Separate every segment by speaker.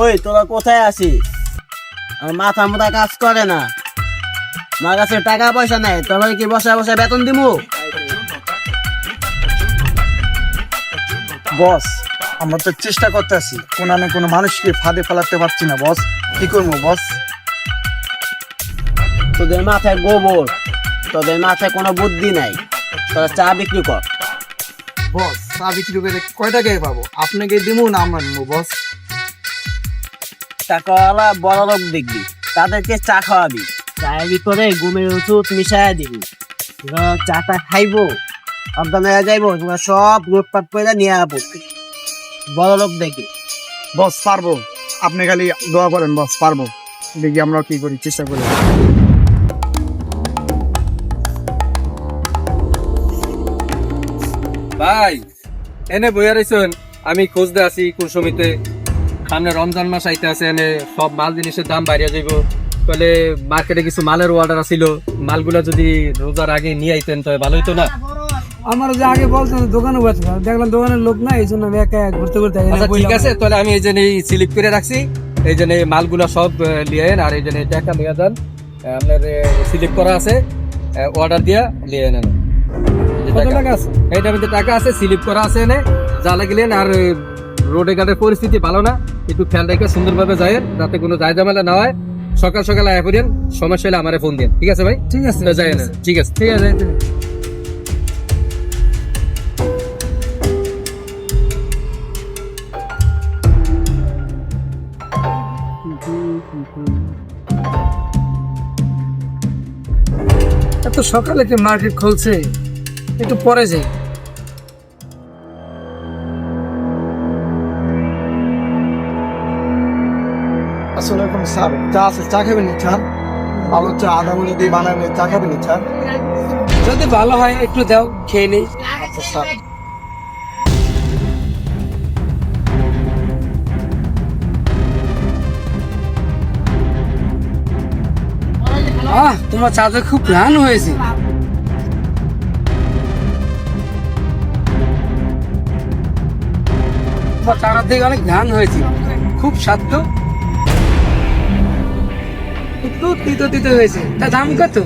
Speaker 1: ওই তোরা কোথায় আছিস? আমার মাথা মোটা কাজ করে না, আমার কাছে টাকা পয়সা নাই, তোরা কি বসে বসে বেতন দিমু?
Speaker 2: বস, আমরা তো চেষ্টা করতে আছি, কোনো না কোনো মানুষকে ফাঁদে ফেলাতে পারছি না বস। কি করবো বস?
Speaker 1: তোদের মাথায় গোবর, তোদের মাথায় কোনো বুদ্ধি নাই। তোরা চা বিক্রি কর।
Speaker 2: বস, চা বিক্রি করে কয় টাকায় পাবো? আপনাকে দিব না আমরা নিবো বস?
Speaker 1: টাকাওয়ালা বড় লোক দেখবি, তাদেরকে চা খাওয়াবি, চায়ের ভিতরে ঘুমের ওষুধ মিশাইয়া দিবি। তোরা চাটা খাইবো, অজ্ঞান হয়ে যাইবো, তোরা সব লুটপাট করে নিয়ে আসবো বড় লোক দেখি।
Speaker 2: বস পারবো, আপনি খালি দোয়া করেন বস, পারবো। দেখি আমরা কি করি, চেষ্টা করি।
Speaker 3: ভাই এনে বইয়া রয়েছেন, আমি খুঁজতে আছি কোন সমিতে সামনে রমজান মাস আইতে আছে, এনে সব মাল জিনিসের দাম বাড়িয়া যাইব। তাহলে মার্কেটে কিছু মালের অর্ডার আছিল, মালগুলা যদি রোজার আগে নিয়ে আইতেন তবে ভালো হইতো না?
Speaker 4: আমার যে আগে বলছেন দোকানে বসে দেখলাম দোকানের লোক না, এই জন্য আমি একা ঘুরতে ঘুরতে
Speaker 3: আচ্ছা ঠিক আছে, তাহলে আমি এই জন্য স্লিপ করে রাখছি, এই জন্য মালগুলা সব লিয়েন, আর এই জন্য টাকা নিয়ে যান, আপনার স্লিপ করা আছে, অর্ডার দিয়া লিয়ে নেন।
Speaker 4: টাকা আছে,
Speaker 3: এইটার মধ্যে টাকা আছে, স্লিপ করা আছে, এনে যা লাগলেন। আর রোডে ঘাটের পরিস্থিতি ভালো না, একটু খেয়াল রেখে সুন্দরভাবে যায়, যাতে কোনো যায় ঝামেলা না হয়। সকাল সকাল আয়া করেন, সমস্যা হলে আমারে ফোন দিন, ঠিক আছে ভাই?
Speaker 4: ঠিক আছে
Speaker 3: যাই না, ঠিক আছে।
Speaker 4: ঠিক আছে। এত সকালে কি মার্কেট খুলছে, একটু পরে যাই।
Speaker 2: আসলে এখন স্যার চা আছে, চা খাবেন নি স্যার? ভালো চা আদা মনে দিয়ে বানাবেন, চা খাবেন নি স্যার?
Speaker 4: যদি ভালো হয় একটু দাও, খেয়ে নেই।
Speaker 2: আচ্ছা স্যার।
Speaker 4: তোমার চাতে খুব ঘ্রাণ হয়েছে। তোমার চাটার থেকে অনেক ঘ্রাণ হয়েছে, খুব স্বাদ তো, একটু তিতো তিতো হয়েছে। তা দাম কত?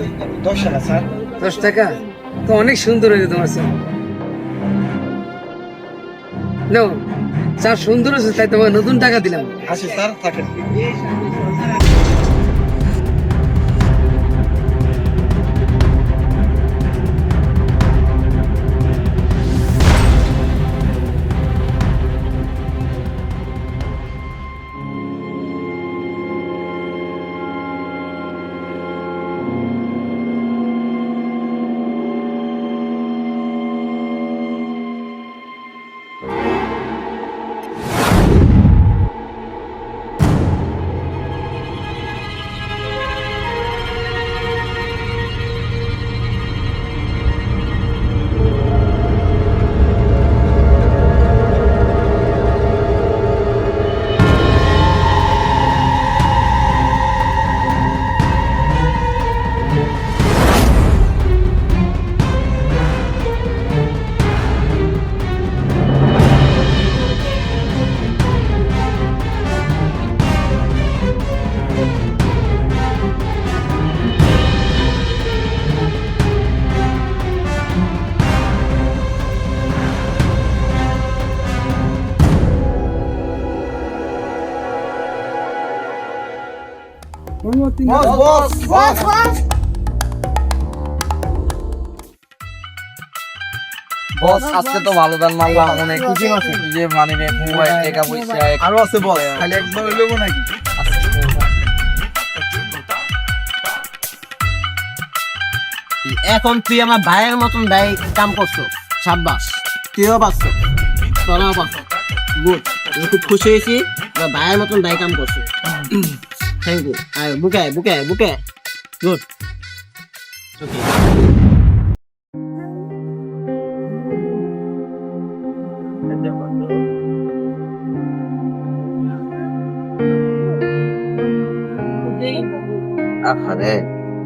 Speaker 2: 10 টাকা স্যার।
Speaker 4: 10 টাকা তো অনেক সুন্দর হয়েছে তোমার চা। নাও, চা সুন্দর হয়েছে তাই তোমার নতুন টাকা দিলাম।
Speaker 2: আসি স্যার, থাকেন। বস বস বস
Speaker 5: বস, আজকে তো ভালো দান মারলাম, অনেক খুশি আছি যে মানে মোবাইল টাকা পয়সা
Speaker 2: আরো আছে বস, খালি একবার হইলো নাকি?
Speaker 1: এখন তুই আমার ভাইয়ের মতন ভাই কাম করছো, সাব্বাস। তুইও পাচ্ছ, তোরাও পাচ্ছ, গুড। আমি খুব খুশি হয়েছি, আমার ভাইয়ের মতন ভাই কাম করছো। Thank you. আর বুকে বুকে বুকে, গুড।
Speaker 5: আরে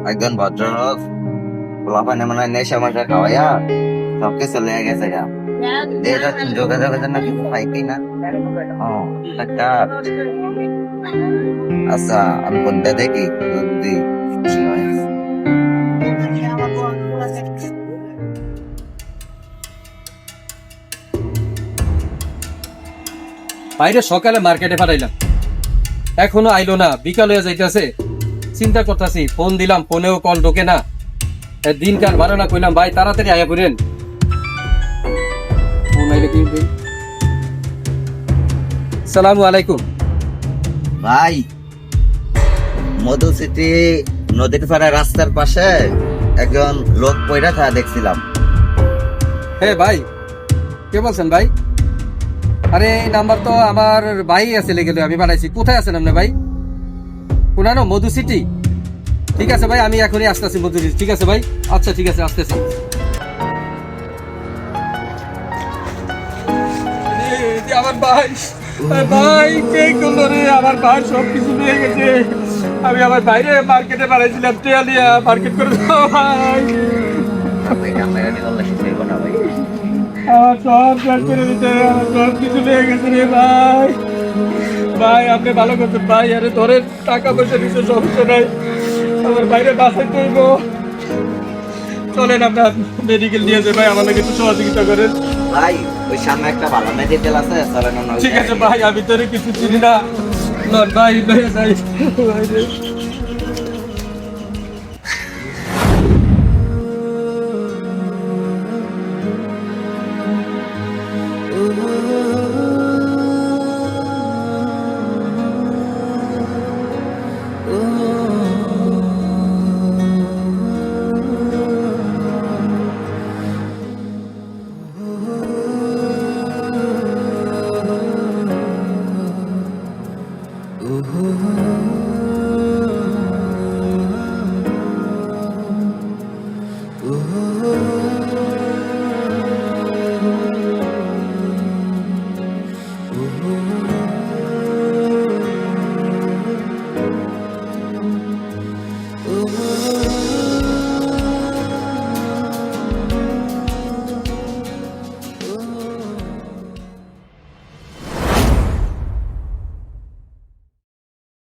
Speaker 5: একজন ভদ্রলোক পোলাপানে মানে নেশা মাশা খাওয়াইয়া সবকে চলে গেছে গা। এটা যোগাযোগের জন্য কিছু পাইতেই না ও টাকা আচ্ছা আমি কোনটা দেখি যদি কি হয়।
Speaker 3: বাইরে সকালে মার্কেটে পাঠাইলাম, এখনো আইলো না, বিকাল হয়ে যাইতেছে। চিন্তা করতেছি, ফোন দিলাম, ফোনেও কল ঢোকে না। দিনকাল ভালো না, কইলাম ভাই তাড়াতাড়ি আয়া করেন। ফোন আইলে কি দিন। সালামু আলাইকুম।
Speaker 5: ভাই মধু সিটি নদীর পাড়ে রাস্তার পাশে একজন লোক পয়রা থাকা দেখছিলাম।
Speaker 3: হ্যাঁ ভাই, কে বলছেন ভাই? আরে এই নাম্বার তো আমার ভাই আছে, লেগে আমি বানাইছি। কোথায় আছেন আপনি ভাই? কোনানো মধু সিটি? ঠিক আছে ভাই, আমি এখনই আসতেছি মধু সিটি। ঠিক আছে ভাই, আচ্ছা ঠিক আছে, আসতেছি। আমার ভাই, ভাই কে করলো রে? আমার ভাই সব কিছু নিয়ে গেছে। আমি আমার বাইরে মার্কেটে বাড়াইছিলাম, টেয়ালিয়া মার্কেট করে দাও ভাই। আমার সব শেষ করে দিতে, আমার সব কিছু নিয়ে গেছে রে ভাই। ভাই আপনি ভালো করছেন ভাই, আরে ধরেন টাকা পয়সা কিছু সমস্যা নাই, আমার বাইরে বাসায় করব। চলেন আপনার মেডিকেল নিয়ে যাই ভাই, আমার একটু সহযোগিতা করেন।
Speaker 5: ভাই ওই সামনে একটা ভালো মেডিকেল আছে, চলেন না।
Speaker 3: ঠিক আছে ভাই, আমি তোর কিছু চিনি না। লন ভাই, লয়ে যাই ভাই রে।
Speaker 6: Ooh.